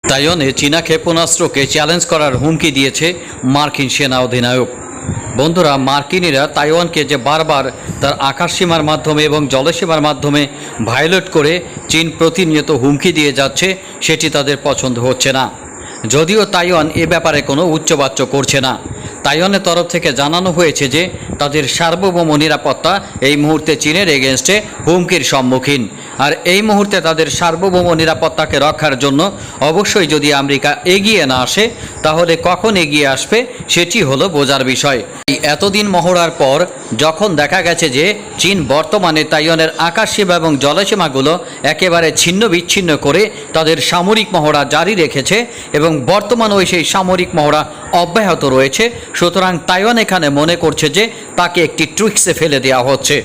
তাইওয়ানে চীনা ক্ষেপণাস্ত্রকে চ্যালেঞ্জ করার হুমকি দিয়েছে মার্কিন সেনা অধিনায়ক। বন্ধুরা, মার্কিনিরা তাইওয়ানকে যে বারবার তার আকাশসীমার মাধ্যমে এবং জলসীমার মাধ্যমে ভায়োলেট করে চীন প্রতিনিয়ত হুমকি দিয়ে যাচ্ছে, সেটি তাদের পছন্দ হচ্ছে না। যদিও তাইওয়ান এ ব্যাপারে কোনো উচ্চবাচ্য করছে না। তাইওয়ানের তরফ থেকে জানানো হয়েছে যে তাদের সার্বভৌম নিরাপত্তা এই মুহূর্তে চীনের এগেনস্টে হুমকির সম্মুখীন। আর এই মুহূর্তে তাদের সার্বভৌম নিরাপত্তাকে রক্ষার জন্য অবশ্যই যদি আমেরিকা এগিয়ে না আসে, তাহলে কখন এগিয়ে আসবে সেটি হলো বোঝার বিষয়। এতদিন মহড়ার পর যখন দেখা গেছে যে চীন বর্তমানে তাইওয়ানের আকাশসীমা এবং জলসীমাগুলো একেবারে ছিন্ন বিচ্ছিন্ন করে তাদের সামরিক মহড়া জারি রেখেছে এবং বর্তমানে সেই সামরিক মহড়া অব্যাহত রয়েছে, সুতরাং তাইওয়ান এখানে মনে করছে যে তাকে একটি ট্রিক্সে ফেলে দেওয়া হচ্ছে।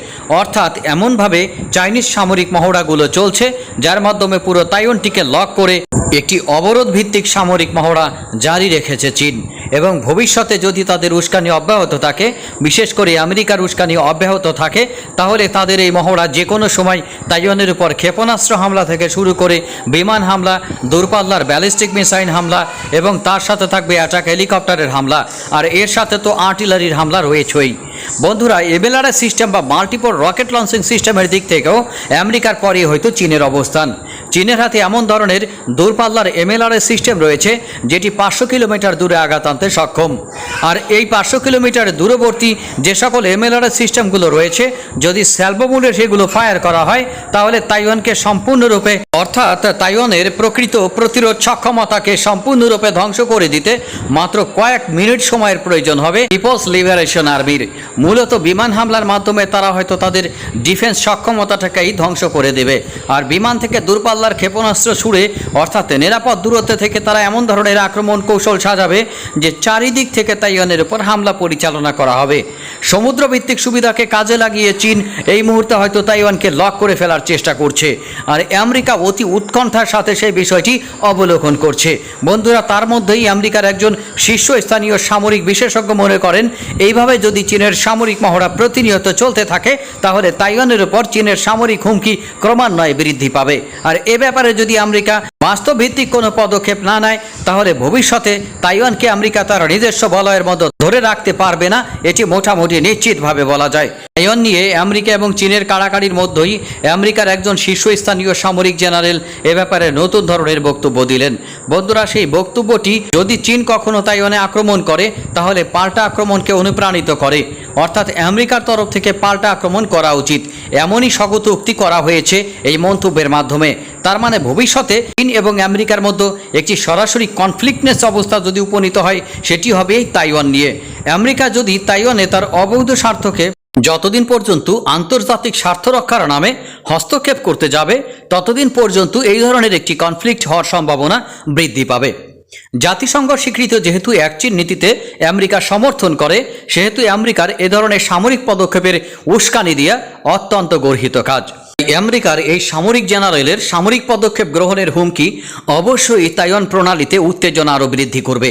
অর্থাৎ এমনভাবে চাইনিজ সামরিক মহড়াগুলো চলছে যার মাধ্যমে পুরো তাইওয়ানটিকে লক করে একটি অবরোধ ভিত্তিক সামরিক মহড়া জারি রেখেছে চীন। এবং ভবিষ্যতে যদি তাদের উস্কানি অব্যাহত থাকে, বিশেষ করে আমেরিকার উস্কানি অব্যাহত থাকে, তাহলে তাদের এই মহড়া যে কোনো সময় তাইওয়ানের উপর ক্ষেপণাস্ত্র হামলা থেকে শুরু করে বিমান হামলা, দূরপাল্লার ব্যালিস্টিক মিসাইল হামলা এবং তার সাথে থাকবে অ্যাটাক হেলিকপ্টারের হামলা, আর এর সাথে তো আর্টিলারির হামলা রয়েছেই। বন্ধুরা, এমএলআরএস সিস্টেম বা মাল্টিপল রকেট লঞ্চিং সিস্টেমের দিক থেকেও আমেরিকার পরে হয়তো চীনের অবস্থান। চীনের হাতে এমন ধরনের দূরপাল্লার এমএলআরএস সিস্টেম রয়েছে যেটি 500 কিলোমিটার দূরে আঘাত আনতে সক্ষম। আর এই 500 কিলোমিটার দূরবর্তী যে সকল এমএলআরএস সিস্টেমগুলো রয়েছে, যদি স্যালভো মোডে সেগুলো ফায়ার করা হয়, তাহলে তাইওয়ানকে সম্পূর্ণরূপে, অর্থাৎ তাইওয়ানের প্রকৃত প্রতিরোধ সক্ষমতাকে সম্পূর্ণরূপে ধ্বংস করে দিতে মাত্র কয়েক মিনিট সময়ের প্রয়োজন হবে পিপলস লিবারেশন আর্মির। মূলত বিমান হামলার মাধ্যমে তারা হয়তো তাদের ডিফেন্স সক্ষমতাটাকেই ধ্বংস করে দেবে। আর বিমান থেকে দূরপাল্লার ক্ষেপণাস্ত্র ছুড়ে, অর্থাৎ নিরাপদ দূরত্ব থেকে তারা এমন ধরনের আক্রমণ কৌশল সাজাবে যে চারিদিক থেকে তাইওয়ানের উপর হামলা পরিচালনা করা হবে। সমুদ্রভিত্তিক সুবিধাকে কাজে লাগিয়ে চীন এই মুহূর্তে হয়তো তাইওয়ানকে লক করে ফেলার চেষ্টা করছে, আর আমেরিকা অতি উৎকণ্ঠার সাথে সেই বিষয়টি অবলোকন করছে। বন্ধুরা, তার মধ্যেই আমেরিকার একজন শীর্ষস্থানীয় সামরিক বিশেষজ্ঞ মনে করেন, এইভাবে যদি চীনের সামরিক মহড়া প্রতিনিয়ত চলতে থাকে, তাহলে তাইওয়ানের উপর চীনের সামরিক হুমকি ক্রমান্বয়ে বৃদ্ধি পাবে। আর এ ব্যাপারে যদি আমেরিকা বাস্তব ভিত্তিক কোনো পদক্ষেপ না নেয়, তাহলে ভবিষ্যতে তাইওয়ানকে আমেরিকা তার নিজস্ব বলয়ের মধ্যে ধরে রাখতে পারবে না, এটি মোটামুটি নিশ্চিতভাবে বলা যায়। তাইওয়ান নিয়ে আমেরিকা এবং চীনের কাড়াকাড়ির মধ্যেই আমেরিকার একজন শীর্ষস্থানীয় সামরিক জেনারেল এ ব্যাপারে নতুন ধরনের বক্তব্য দিলেন। বন্ধুরা, সেই বক্তব্যটি যদি চীন কখনো তাইওয়ানে আক্রমণ করে, তাহলে পাল্টা আক্রমণকে অনুপ্রাণিত করে, অর্থাৎ আমেরিকার তরফ থেকে পাল্টা আক্রমণ করা উচিত, এমনই স্বগত উক্তি করা হয়েছে এই মন্তব্যের মাধ্যমে। তার মানে ভবিষ্যতে চীন এবং আমেরিকার মধ্যে একটি সরাসরি কনফ্লিক্টনেস অবস্থা যদি উপনীত হয়, সেটি হবে এই তাইওয়ান নিয়ে। আমেরিকা যদি তাইওয়ানে তার অবৈধ স্বার্থকে যতদিন পর্যন্ত আন্তর্জাতিক স্বার্থ রক্ষার নামে হস্তক্ষেপ করতে যাবে, ততদিন পর্যন্ত এই ধরনের একটি কনফ্লিক্ট হওয়ার সম্ভাবনা বৃদ্ধি পাবে। জাতিসংঘ স্বীকৃত যেহেতু এক চীন নীতিতে আমেরিকা সমর্থন করে, সেহেতু আমেরিকার এ ধরনের সামরিক পদক্ষেপের উস্কানি দেওয়া অত্যন্ত গর্হিত কাজ। আমেরিকার এই সামরিক জেনারেলের সামরিক পদক্ষেপ গ্রহণের হুমকি অবশ্যই তাইওয়ান প্রণালীতে উত্তেজনা আরও বৃদ্ধি করবে,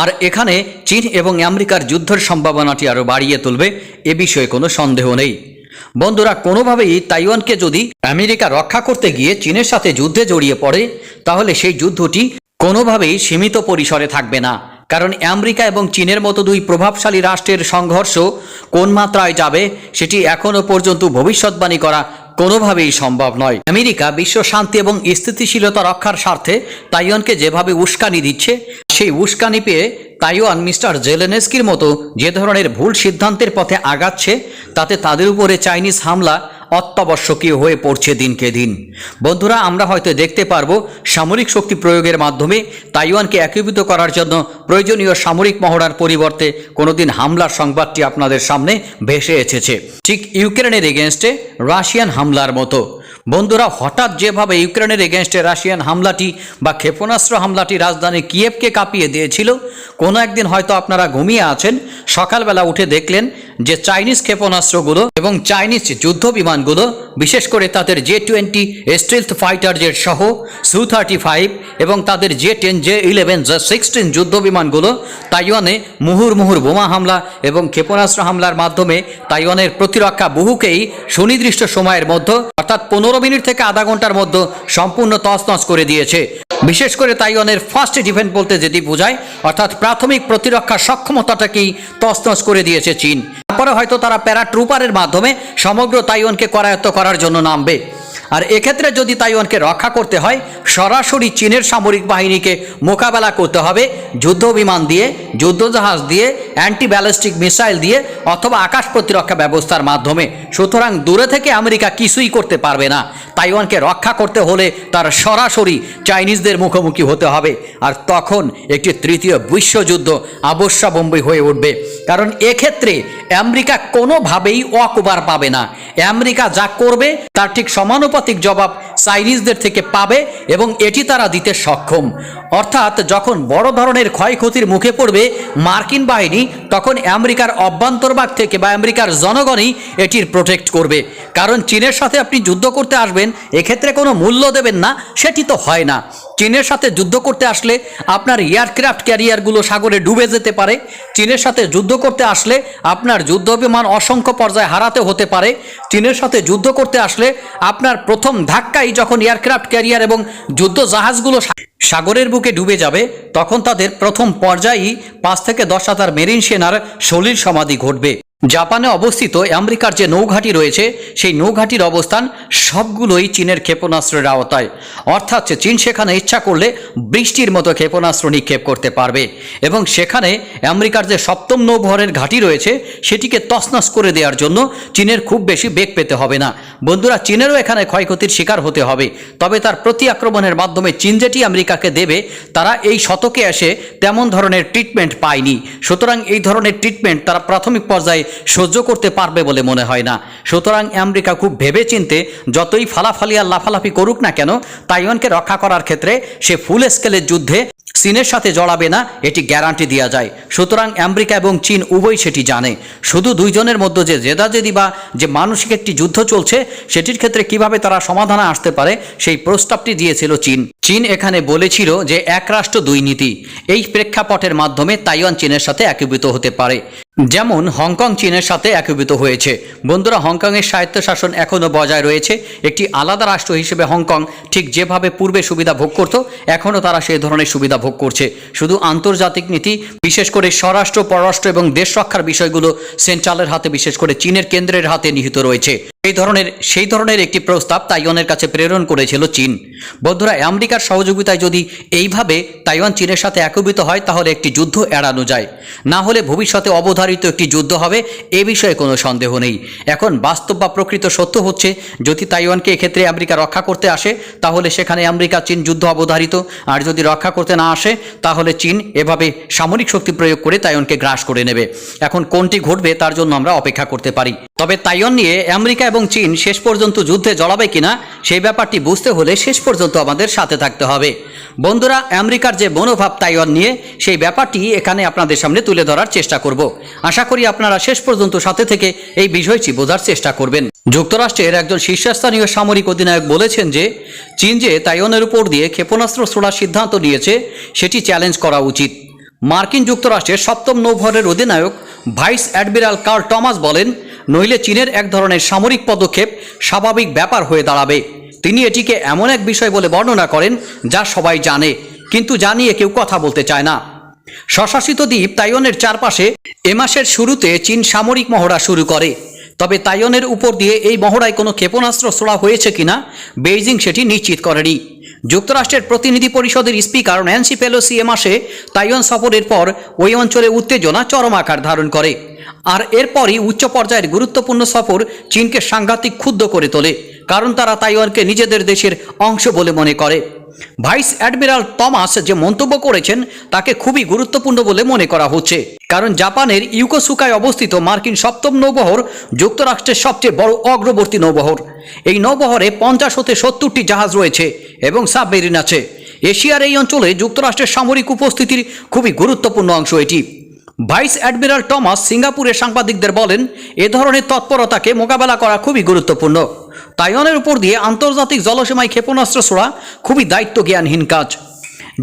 আর এখানে চীন এবং আমেরিকার যুদ্ধের সম্ভাবনাটি আরও বাড়িয়ে তুলবে, এ বিষয়ে কোনো সন্দেহ নেই। বন্ধুরা, কোনোভাবেই তাইওয়ানকে যদি আমেরিকা রক্ষা করতে গিয়ে চীনের সাথে যুদ্ধে জড়িয়ে পড়ে, তাহলে সেই যুদ্ধটি কোনোভাবেই সীমিত পরিসরে থাকবে না, কারণ আমেরিকা এবং চীনের মতো দুই প্রভাবশালী রাষ্ট্রের সংঘর্ষ কোন মাত্রায় যাবে সেটি এখনও পর্যন্ত ভবিষ্যৎবাণী করা কোনোভাবেই সম্ভব নয়। আমেরিকা বিশ্ব শান্তি এবং স্থিতিশীলতা রক্ষার স্বার্থে তাইওয়ানকে যেভাবে উস্কানি দিচ্ছে, সেই উস্কানি পেয়ে তাইওয়ান মিস্টার জেলেনস্কির মতো যে ধরনের ভুল সিদ্ধান্তের পথে আগাচ্ছে, তাতে তাদের উপরে চাইনিজ হামলা অত্যাবশ্যকীয় হয়ে পড়ছে দিনকে দিন। বন্ধুরা, আমরা হয়তো দেখতে পারবো সামরিক শক্তি প্রয়োগের মাধ্যমে তাইওয়ানকে একীভূত করার জন্য প্রয়োজনীয় সামরিক মহড়ার পরিবর্তে কোনোদিন হামলার সংবাদটি আপনাদের সামনে ভেসে এসেছে, ঠিক ইউক্রেনের এগেনস্টে রাশিয়ান হামলার মতো। বন্ধুরা, হঠাৎ যেভাবে ইউক্রেনের এগেনস্টে রাশিয়ান হামলাটি বা ক্ষেপণাস্ত্র হামলাটি রাজধানী কিয়েভকে কাঁপিয়ে দিয়েছিল, কোনো একদিন হয়তো আপনারা ঘুমিয়ে আছেন, সকালবেলা উঠে দেখলেন যে চাইনিজ ক্ষেপণাস্ত্রগুলো এবং চাইনিজ যুদ্ধ বিমানগুলো, বিশেষ করে তাদের J-20 স্টিলথ ফাইটার জেট সহ Su-35 এবং তাদের J-10, J-11, J-16 যুদ্ধ বিমানগুলো তাইওয়ানে মুহুর্মুহুর বোমা হামলা এবং ক্ষেপণাস্ত্র হামলার মাধ্যমে তাইওয়ানের প্রতিরক্ষা বহুকেই সুনির্দিষ্ট সময়ের মধ্যে, অর্থাৎ 15 মিনিট থেকে আধা ঘন্টার মধ্যে সম্পূর্ণ তছনছ করে দিয়েছে। বিশেষ করে তাইওয়ানের ফার্স্ট ডিফেন্স বলতে যেটি বোঝায়, অর্থাৎ প্রাথমিক প্রতিরক্ষা সক্ষমতাটাকেই তছনছ করে দিয়েছে চীন। তারপরে হয়তো তারা প্যারাট্রুপারের মাধ্যমে সমগ্র তাইওয়ানকে করায়ত্ত করার জন্য নামবে। আর এক্ষেত্রে যদি তাইওয়ানকে রক্ষা করতে হয়, সরাসরি চীনের সামরিক বাহিনীকে মোকাবেলা করতে হবে যুদ্ধ বিমান দিয়ে, যুদ্ধজাহাজ দিয়ে, অ্যান্টি ব্যালিস্টিক মিসাইল দিয়ে, অথবা আকাশ প্রতিরক্ষা ব্যবস্থার মাধ্যমে। সুতরাং দূরে থেকে আমেরিকা কিছুই করতে পারবে না। তাইওয়ানকে রক্ষা করতে হলে তার সরাসরি চাইনিজদের মুখোমুখি হতে হবে। আর তখন একটি তৃতীয় বিশ্বযুদ্ধ আবশ্যম্বী হয়ে উঠবে। কারণ এক্ষেত্রে আমেরিকা কোনোভাবেই অকুবার পাবে না। আমেরিকা যা করবে তার ঠিক সমানুপাতিক জবাব চাইনিজদের থেকে পাবে, এবং এটি তারা দিতে সক্ষম। অর্থাৎ যখন বড় ধরনের ক্ষয়ক্ষতির মুখে পড়বে মার্কিন বাহিনী, তখন আমেরিকার অভ্যন্তরভাগ থেকে বা আমেরিকার জনগণই এটির প্রোটেক্ট করবে। কারণ চীনের সাথে আপনি যুদ্ধ করতে আসবেন, এক্ষেত্রে কোনো মূল্য দেবেন না, সেটি তো হয় না। চীনের সাথে যুদ্ধ করতে আসলে আপনার এয়ারক্রাফট ক্যারিয়ারগুলো সাগরে ডুবে যেতে পারে। চীনের সাথে যুদ্ধ করতে আসলে আপনার যুদ্ধ বিমান অসংখ্য পর্যায়ে হারাতে হতে পারে। চীনের সাথে যুদ্ধ করতে আসলে আপনার প্রথম ধাক্কাই যখন এয়ারক্রাফট ক্যারিয়ার এবং যুদ্ধ জাহাজগুলো সাগরের বুকে ডুবে যাবে, তখন তাদের প্রথম পর্যায়েই 5 থেকে 10,000 মেরিন সেনার সলিল সমাধি ঘটবে। জাপানে অবস্থিত আমেরিকার যে নৌঘাঁটি রয়েছে, সেই নৌঘাঁটির অবস্থান সবগুলোই চীনের ক্ষেপণাস্ত্রের আওতায়। অর্থাৎ চীন সেখানে ইচ্ছা করলে বৃষ্টির মতো ক্ষেপণাস্ত্র নিক্ষেপ করতে পারবে, এবং সেখানে আমেরিকার যে 7ম নৌবহরের ঘাঁটি রয়েছে সেটিকে তছনছ করে দেওয়ার জন্য চীনের খুব বেশি বেগ পেতে হবে না। বন্ধুরা, চীনেরও এখানে ক্ষয়ক্ষতির শিকার হতে হবে, তবে তার প্রতি আক্রমণের মাধ্যমে চীন যেটি আমেরিকাকে দেবে, তারা এই শতকে এসে তেমন ধরনের ট্রিটমেন্ট পায়নি। সুতরাং এই ধরনের ট্রিটমেন্ট তারা প্রাথমিক পর্যায়ে সহ্য করতে পারবে বলে মনে হয় না। সুতরাং আমেরিকা খুব ভেবেচিন্তে যতই ফালাফালি আর লাফালাফি করুক না কেন, তাইওয়ানকে রক্ষা করার ক্ষেত্রে সে ফুল স্কেলের যুদ্ধে চীনের সাথে জড়াবে না, এটি গ্যারান্টি দেওয়া যায়। সুতরাং আমেরিকা এবং চীন উভয় সেটি জানে। শুধু দুইজনের মধ্যে যে জেদাজেদি বা যে মানসিক একটি যুদ্ধ চলছে, সেটির ক্ষেত্রে কিভাবে তারা সমাধানে আসতে পারে সেই প্রস্তাবটি দিয়েছিল চীন। চীন এখানে বলেছিল যে এক রাষ্ট্র দুই নীতি। এই প্রেক্ষাপটের মাধ্যমে তাইওয়ান চীনের সাথে একীভূত হতে পারে, যেমন হংকং চীনের সাথে একীভূত হয়েছে। বন্ধুরা, হংকংয়ের স্বায়ত্তশাসন এখনও বজায় রয়েছে। একটি আলাদা রাষ্ট্র হিসেবে হংকং ঠিক যেভাবে পূর্বে সুবিধা ভোগ করত, এখনও তারা সেই ধরনের সুবিধা ভোগ করছে। শুধু আন্তর্জাতিক নীতি, বিশেষ করে স্বরাষ্ট্র, পররাষ্ট্র এবং দেশ রক্ষার বিষয়গুলো সেন্ট্রালের হাতে, বিশেষ করে চীনের কেন্দ্রের হাতে নিহিত রয়েছে। সেই ধরনের একটি প্রস্তাব তাইওয়ানের কাছে প্রেরণ করেছিল চীন। বন্ধুরা, আমেরিকার সহযোগিতায় যদি এইভাবে তাইওয়ান চীনের সাথে একীভূত হয়, তাহলে একটি যুদ্ধ এড়ানো যায়। না হলে ভবিষ্যতে অবধারিত একটি যুদ্ধ হবে, এ বিষয়ে কোনো সন্দেহ নেই। এখন বাস্তব বা প্রকৃত সত্য হচ্ছে, যদি তাইওয়ানকে এক্ষেত্রে আমেরিকা রক্ষা করতে আসে, তাহলে সেখানে আমেরিকা চীন যুদ্ধ অবধারিত। আর যদি রক্ষা করতে না আসে, তাহলে চীন এভাবে সামরিক শক্তি প্রয়োগ করে তাইওয়ানকে গ্রাস করে নেবে। এখন কোনটি ঘটবে তার জন্য আমরা অপেক্ষা করতে পারি। তবে তাইওয়ান নিয়ে আমেরিকা এবং চীন শেষ পর্যন্ত যুদ্ধে জড়াবে কিনা, সেই ব্যাপারটি বুঝতে হলে শেষ পর্যন্ত আমাদের সাথে থাকতে হবে। বন্ধুরা, আমেরিকার যে মনোভাব তাইওয়ান নিয়ে, সেই ব্যাপারটি এখানে আপনাদের সামনে তুলে ধরার চেষ্টা করব। আশা করি আপনারা শেষ পর্যন্ত সাথে থেকে এই বিষয়টি বোঝার চেষ্টা করবেন। যুক্তরাষ্ট্রের একজন শীর্ষস্থানীয় সামরিক অধিনায়ক বলেছেন যে চীন যে তাইওয়ানের উপর দিয়ে ক্ষেপণাস্ত্র ছোড়ার সিদ্ধান্ত নিয়েছে, সেটি চ্যালেঞ্জ করা উচিত। মার্কিন যুক্তরাষ্ট্রের 7ম নৌবহরের অধিনায়ক ভাইস অ্যাডমিরাল কার্ল টমাস বলেন, নইলে চীনের এক ধরনের সামরিক পদক্ষেপ স্বাভাবিক ব্যাপার হয়ে দাঁড়াবে। তিনি এটিকে এমন এক বিষয় বলে বর্ণনা করেন যা সবাই জানে, কিন্তু জানিয়ে কেউ কথা বলতে চায় না। স্বশাসিত দ্বীপ তাইওয়ানের চারপাশে এ মাসের শুরুতে চীন সামরিক মহড়া শুরু করে। তবে তাইওয়ানের উপর দিয়ে এই মহড়ায় কোনো ক্ষেপণাস্ত্র ছোড়া হয়েছে কিনা বেইজিং সেটি নিশ্চিত করেনি। যুক্তরাষ্ট্রের প্রতিনিধি পরিষদের স্পিকার ন্যান্সি পেলোসি এ মাসে তাইওয়ান সফরের পর ওই অঞ্চলে উত্তেজনা চরম আকার ধারণ করে। আর এরপরই উচ্চ পর্যায়ের গুরুত্বপূর্ণ সফর চীনকে সাংঘাতিক ক্ষুব্ধ করে তোলে, কারণ তারা তাইওয়ানকে নিজেদের দেশের অংশ বলে মনে করে। ভাইস অ্যাডমিরাল টমাস যে মন্তব্য করেছেন তাকে খুবই গুরুত্বপূর্ণ বলে মনে করা হচ্ছে, কারণ জাপানের ইয়োকোসুকায় অবস্থিত মার্কিন 7ম নৌবহর যুক্তরাষ্ট্রের সবচেয়ে বড় অগ্রবর্তী নৌবহর। এই নৌবহরে 50 হতে 70টি জাহাজ রয়েছে এবং সাবমেরিন আছে। এশিয়ার এই অঞ্চলে যুক্তরাষ্ট্রের সামরিক উপস্থিতির খুবই গুরুত্বপূর্ণ অংশ এটি। ভাইস অ্যাডমিরাল টমাস সিঙ্গাপুরের সাংবাদিকদের বলেন, এ ধরনের তৎপরতাকে মোকাবেলা করা খুবই গুরুত্বপূর্ণ। তাইওয়ানের উপর দিয়ে আন্তর্জাতিক জলসীমায় ক্ষেপণাস্ত্র ছোড়া খুবই দায়িত্বজ্ঞানহীন কাজ।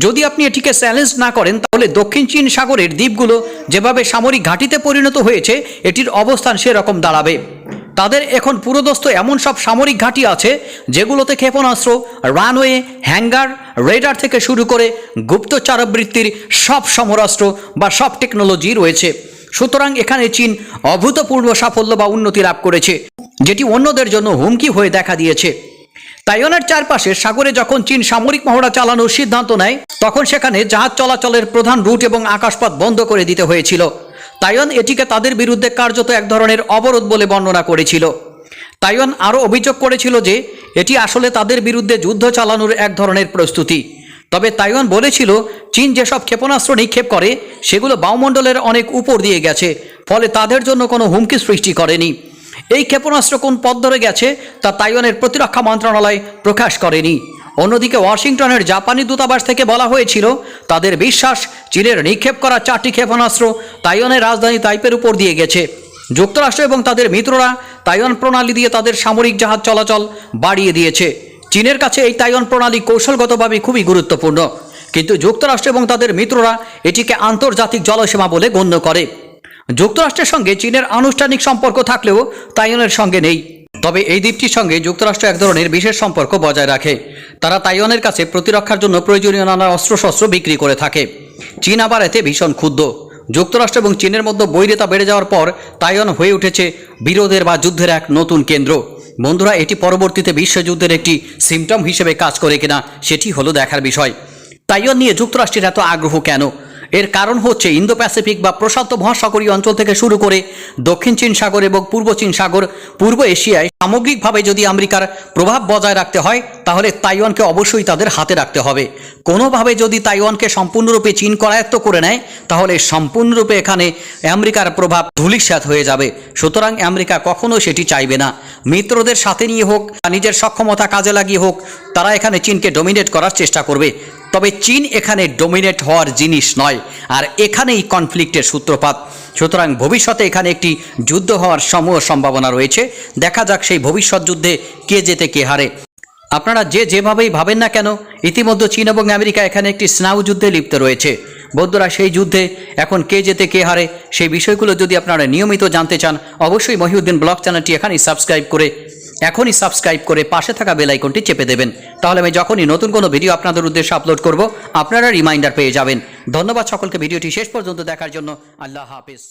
যদি আপনি এটিকে চ্যালেঞ্জ না করেন, তাহলে দক্ষিণ চীন সাগরের দ্বীপগুলো যেভাবে সামরিক ঘাঁটিতে পরিণত হয়েছে, এটির অবস্থান সেরকম দাঁড়াবে। তাদের এখন পুরোদস্ত এমন সব সামরিক ঘাঁটি আছে যেগুলোতে ক্ষেপণাস্ত্র, রানওয়ে, হ্যাঙ্গার, রেডার থেকে শুরু করে গুপ্তচরবৃত্তির সব সমরাস্ত্র বা সব টেকনোলজি রয়েছে। সুতরাং এখানে চীন অভূতপূর্ব সাফল্য বা উন্নতি লাভ করেছে, যেটি অন্যদের জন্য হুমকি হয়ে দেখা দিয়েছে। তাইওয়ানের চারপাশে সাগরে যখন চীন সামরিক মহড়া চালানোর সিদ্ধান্ত নেয়, তখন সেখানে জাহাজ চলাচলের প্রধান রুট এবং আকাশপথ বন্ধ করে দিতে হয়েছিল। তাইওয়ান এটিকে তাদের বিরুদ্ধে কার্যত এক ধরনের অবরোধ বলে বর্ণনা করেছিল। তাইওয়ান আরও অভিযোগ করেছিল যে এটি আসলে তাদের বিরুদ্ধে যুদ্ধ চালানোর এক ধরনের প্রস্তুতি। তবে তাইওয়ান বলেছিল চীন যেসব ক্ষেপণাস্ত্র নিক্ষেপ করে সেগুলো বায়ুমণ্ডলের অনেক উপর দিয়ে গেছে, ফলে তাদের জন্য কোনো হুমকি সৃষ্টি করেনি। এই ক্ষেপণাস্ত্র কোন পথ ধরে গেছে তা তাইওয়ানের প্রতিরক্ষা মন্ত্রণালয় প্রকাশ করেনি। অন্যদিকে ওয়াশিংটনের জাপানি দূতাবাস থেকে বলা হয়েছিল তাদের বিশ্বাস চীনের নিক্ষেপ করা 4টি ক্ষেপণাস্ত্র তাইওয়ানের রাজধানী তাইপের উপর দিয়ে গেছে। যুক্তরাষ্ট্র এবং তাদের মিত্ররা তাইওয়ান প্রণালী দিয়ে তাদের সামরিক জাহাজ চলাচল বাড়িয়ে দিয়েছে। চীনের কাছে এই তাইওয়ান প্রণালী কৌশলগতভাবে খুবই গুরুত্বপূর্ণ, কিন্তু যুক্তরাষ্ট্র এবং তাদের মিত্ররা এটিকে আন্তর্জাতিক জলসীমা বলে গণ্য করে। যুক্তরাষ্ট্রের সঙ্গে চীনের আনুষ্ঠানিক সম্পর্ক থাকলেও তাইওয়ানের সঙ্গে নেই। তবে এই দ্বীপটির সঙ্গে যুক্তরাষ্ট্র এক ধরনের বিশেষ সম্পর্ক বজায় রাখে। তারা তাইওয়ানের কাছে প্রতিরক্ষার জন্য প্রয়োজনীয় নানা অস্ত্রশস্ত্র বিক্রি করে থাকে। চীন আবার এতে ভীষণ ক্ষুব্ধ। যুক্তরাষ্ট্র এবং চীনের মধ্যে বৈরিতা বেড়ে যাওয়ার পর তাইওয়ান হয়ে উঠেছে বিরোধের বা যুদ্ধের এক নতুন কেন্দ্র। বন্ধুরা, এটি পরবর্তীতে বিশ্বযুদ্ধের একটি সিমটম হিসেবে কাজ করে কিনা সেটি হলো দেখার বিষয়। তাইওয়ান নিয়ে যুক্তরাষ্ট্রের এত আগ্রহ কেন? এর কারণ হচ্ছে ইন্দো প্যাসিফিক বা প্রশান্ত মহাসাগরীয় অঞ্চল থেকে শুরু করে দক্ষিণ চীন সাগর এবং পূর্ব চীন সাগর, পূর্ব এশিয়ায় সামগ্রিকভাবে যদি আমেরিকার প্রভাব বজায় রাখতে হয় তাহলে তাইওয়ানকে অবশ্যই তাদের হাতে রাখতে হবে। কোনোভাবে যদি তাইওয়ানকে সম্পূর্ণরূপে চীন করায়ত্ত করে নেয় তাহলে সম্পূর্ণরূপে এখানে আমেরিকার প্রভাব ধূলিসাৎ হয়ে যাবে। সুতরাং আমেরিকা কখনো সেটি চাইবে না। মিত্রদের সাথে নিয়ে হোক বা নিজের সক্ষমতা কাজে লাগিয়ে হোক, তারা এখানে চীনকে ডমিনেট করার চেষ্টা করবে। তবে চীন এখানে ডমিনেট হওয়ার জিনিস নয়, আর এখানেই কনফ্লিক্টের সূত্রপাত। সুতরাং ভবিষ্যতে এখানে একটি যুদ্ধ হওয়ার সমূহ সম্ভাবনা রয়েছে। দেখা যাক সেই ভবিষ্যৎ যুদ্ধে কে জেতে কে হারে। আপনারা যেভাবেই ভাবেন না কেন, ইতিমধ্যে চীন এবং আমেরিকা এখানে একটি স্নায়ু যুদ্ধে লিপ্ত রয়েছে। বন্ধুরা, সেই যুদ্ধে এখন কে জেতে কে হারে সেই বিষয়গুলো যদি আপনারা নিয়মিত জানতে চান, অবশ্যই মহিউদ্দিন ব্লগ চ্যানেলটি এখনই সাবস্ক্রাইব করে পাশে থাকা বেল আইকনটি চেপে দেবেন। তাহলে আমি যখনই নতুন কোনো ভিডিও আপনাদের উদ্দেশ্যে আপলোড করব আপনারা রিমাইন্ডার পেয়ে যাবেন। ধন্যবাদ সকলকে ভিডিওটি শেষ পর্যন্ত দেখার জন্য। আল্লাহ হাফেজ।